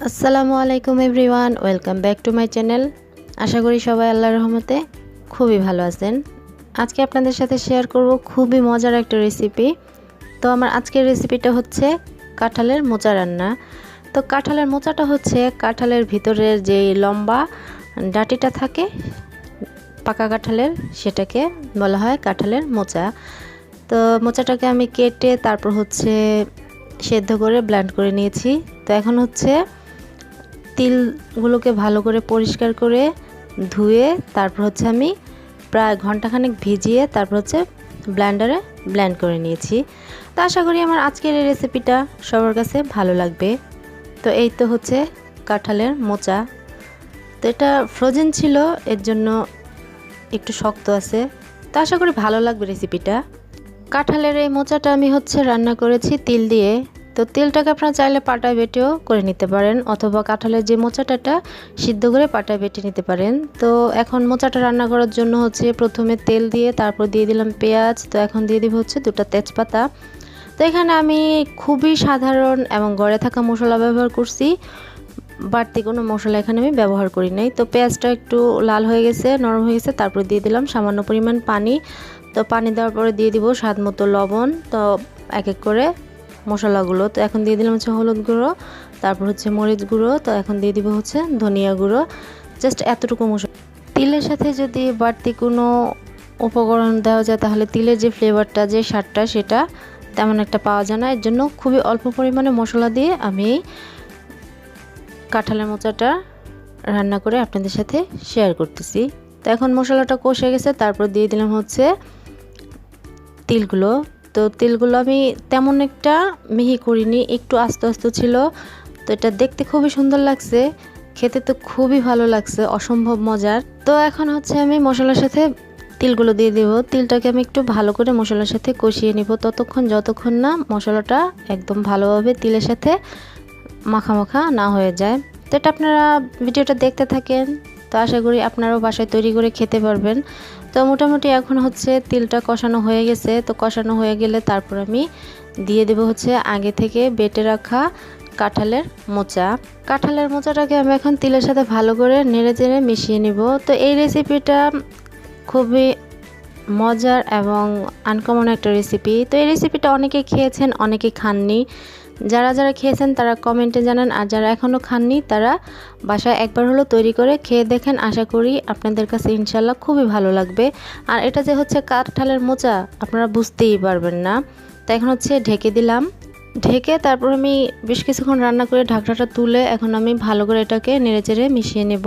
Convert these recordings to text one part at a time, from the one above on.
আসসালামু আলাইকুম everyone, welcome back to my channel. আশা করি সবাই আল্লাহর রহমতে খুবই ভালো আছেন। আজকে আপনাদের সাথে শেয়ার করব খুবই মজার একটা রেসিপি। তো আমার আজকের রেসিপিটা হচ্ছে কাঁঠালের মোচা রান্না। তো কাঁঠালের মোচাটা হচ্ছে কাঁঠালের ভিতরের যে লম্বা ডাঁটিটা থাকে পাকা কাঁঠালের, সেটাকে বলা হয় কাঁঠালের মোচা। তো মোচাটাকে আমি কেটে তারপর হচ্ছে সেদ্ধ করে ব্লেন্ড করে নিয়েছি। তো এখন হচ্ছে তিলগুলোকে ভালো করে পরিষ্কার করে ধুয়ে তারপর হচ্ছে আমি প্রায় ঘন্টাখানেক ভিজিয়ে তারপর হচ্ছে ব্লেন্ডারে ব্লেন্ড করে নিয়েছি। তো আশা করি আমার আজকের এই রেসিপিটা সবার কাছে ভালো লাগবে। তো এই তো হচ্ছে কাঁঠালের মোচা। তো এটা ফ্রোজেন ছিল, এর জন্য একটু শক্ত আছে। তো আশা করি ভালো লাগবে রেসিপিটা। কাঁঠালের এই মোচাটা আমি হচ্ছে রান্না করেছি তিল দিয়ে। তো তিলটাকে আপনারা চাইলে পাটায় বেটেও করে নিতে পারেন, অথবা কাঁঠালের যে মোচাটা সিদ্ধ করে পাটায় বেটে নিতে পারেন। তো এখন মোচাটা রান্না করার জন্য হচ্ছে প্রথমে তেল দিয়ে তারপর দিয়ে দিলাম পেঁয়াজ। তো এখন দিয়ে দিব হচ্ছে 2টা তেজপাতা। তো এখানে আমি খুবই সাধারণ এবং ঘরে থাকা মশলা ব্যবহার করছি, বাড়তি কোনো মশলা এখানে আমি ব্যবহার করি নাই। তো পেঁয়াজটা একটু লাল হয়ে গেছে, নরম হয়ে গেছে, তারপর দিয়ে দিলাম সামান্য পরিমাণ পানি। তো পানি দেওয়ার পরে দিয়ে দিব স্বাদ মতো লবণ। তো এক এক করে মশলাগুলো, তো এখন দিয়ে দিলাম হচ্ছে হলুদ গুঁড়ো, তারপর হচ্ছে মরিচ গুঁড়ো, তো এখন দিয়ে দিব হচ্ছে ধনিয়া গুঁড়ো। জাস্ট এতটুকু মশলা। তিলের সাথে যদি বাড়তি কোনো উপকরণ দেওয়া যায় তাহলে তিলের যে ফ্লেভারটা, যে স্বাদটা, সেটা তেমন একটা পাওয়া যায় না। এর জন্য খুবই অল্প পরিমাণে মশলা দিয়ে আমি কাঁঠালের মোচাটা রান্না করে আপনাদের সাথে শেয়ার করতেছি। তো এখন মশলাটা কষে গেছে, তারপর দিয়ে দিলাম হচ্ছে তিলগুলো। তো তিলগুলো আমি তেমন একটা মিহি করিনি, একটু আস্তে আস্তে ছিল। তো এটা দেখতে খুবই সুন্দর লাগছে, খেতে তো খুবই ভালো লাগছে, অসম্ভব মজার। তো এখন হচ্ছে আমি মশলার সাথে তিলগুলো দিয়ে দেব। তিলটাকে আমি একটু ভালো করে মশলার সাথে কষিয়ে নিব যতক্ষণ না মশলাটা একদম ভালোভাবে তিলের সাথে মাখা মাখা না হয়ে যায়। তো এটা আপনারা ভিডিওটা দেখতে থাকেন, তো আশা করি আপনারাও বাসায় তৈরি করে খেতে পারবেন। তো মোটামুটি এখন হচ্ছে তিলটা কষানো হয়ে গেছে। তো কষানো হয়ে গেলে তারপর আমি দিয়ে দেব হচ্ছে আগে থেকে বেটে রাখা কাঁঠালের মোচা। কাঁঠালের মোচাটাকে আমি এখন তিলের সাথে ভালো করে নেড়ে চেড়ে মিশিয়ে নিব। তো এই রেসিপিটা খুবই মজার এবং আনকমন একটা রেসিপি। তো এই রেসিপিটা অনেকে খেয়েছেন, অনেকে খাননি। যারা যারা খেয়েছেন তারা কমেন্টে জানান, আর যারা এখনও খাননি তারা বাসায় একবার হলো তৈরি করে খেয়ে দেখেন। আশা করি আপনাদের কাছে ইনশাল্লাহ খুবই ভালো লাগবে। আর এটা যে হচ্ছে কাঁঠালের মোচা আপনারা বুঝতেই পারবেন না। তো এখন হচ্ছে ঢেকে দিলাম। ঢেকে তারপর আমি বেশ কিছুক্ষণ রান্না করে ঢাকনাটা তুলে এখন আমি ভালো করে এটাকে নেড়েচেড়ে মিশিয়ে নেব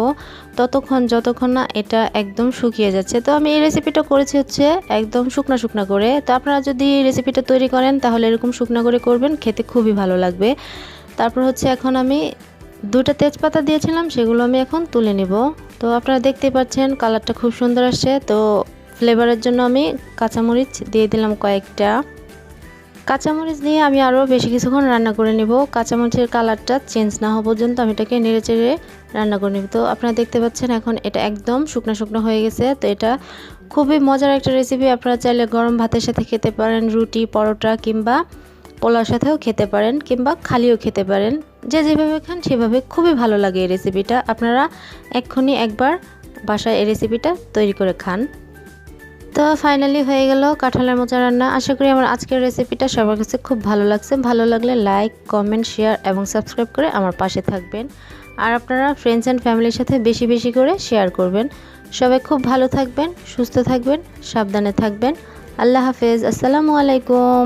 যতক্ষণ না এটা একদম শুকিয়ে যাচ্ছে। তো আমি এই রেসিপিটা করেছি হচ্ছে একদম শুকনা শুকনা করে। তো আপনারা যদি রেসিপিটা তৈরি করেন তাহলে এরকম শুকনা করে করবেন, খেতে খুবই ভালো লাগবে। তারপর হচ্ছে এখন আমি 2টা তেজপাতা দিয়েছিলাম, সেগুলো আমি এখন তুলে নেব। তো আপনারা দেখতেই পাচ্ছেন কালারটা খুব সুন্দর আসছে। তো ফ্লেভারের জন্য আমি কাঁচামরিচ দিয়ে দিলাম কয়েকটা। কাঁচামরিচ দিয়ে আমি আরও বেশি কিছুক্ষণ রান্না করে নেব। কাঁচামরিচের কালারটা চেঞ্জ না হওয়া পর্যন্ত আমি এটাকে নেড়ে চেড়ে রান্না করে নেব। তো আপনারা দেখতে পাচ্ছেন এখন এটা একদম শুকনো শুকনো হয়ে গেছে। তো এটা খুবই মজার একটা রেসিপি। আপনারা চাইলে গরম ভাতের সাথে খেতে পারেন, রুটি, পরোটা কিংবা পোলাওর সাথেও খেতে পারেন, কিংবা খালিও খেতে পারেন। যে যেভাবে খান সেভাবে খুবই ভালো লাগে এই রেসিপিটা। আপনারা এক্ষুনি একবার বাসায় এই রেসিপিটা তৈরি করে খান। তো ফাইনালি হয়ে গেল কাঁঠালের মোচা রান্না। আশা করি আমার আজকের রেসিপিটা সবার কাছে খুব ভালো লাগছে। ভালো লাগলে লাইক, কমেন্ট, শেয়ার এবং সাবস্ক্রাইব করে আমার পাশে থাকবেন। আর আপনারা ফ্রেন্ডস অ্যান্ড ফ্যামিলির সাথে বেশি বেশি করে শেয়ার করবেন। সবাই খুব ভালো থাকবেন, সুস্থ থাকবেন, সাবধানে থাকবেন। আল্লাহ হাফেজ। আসসালামু আলাইকুম।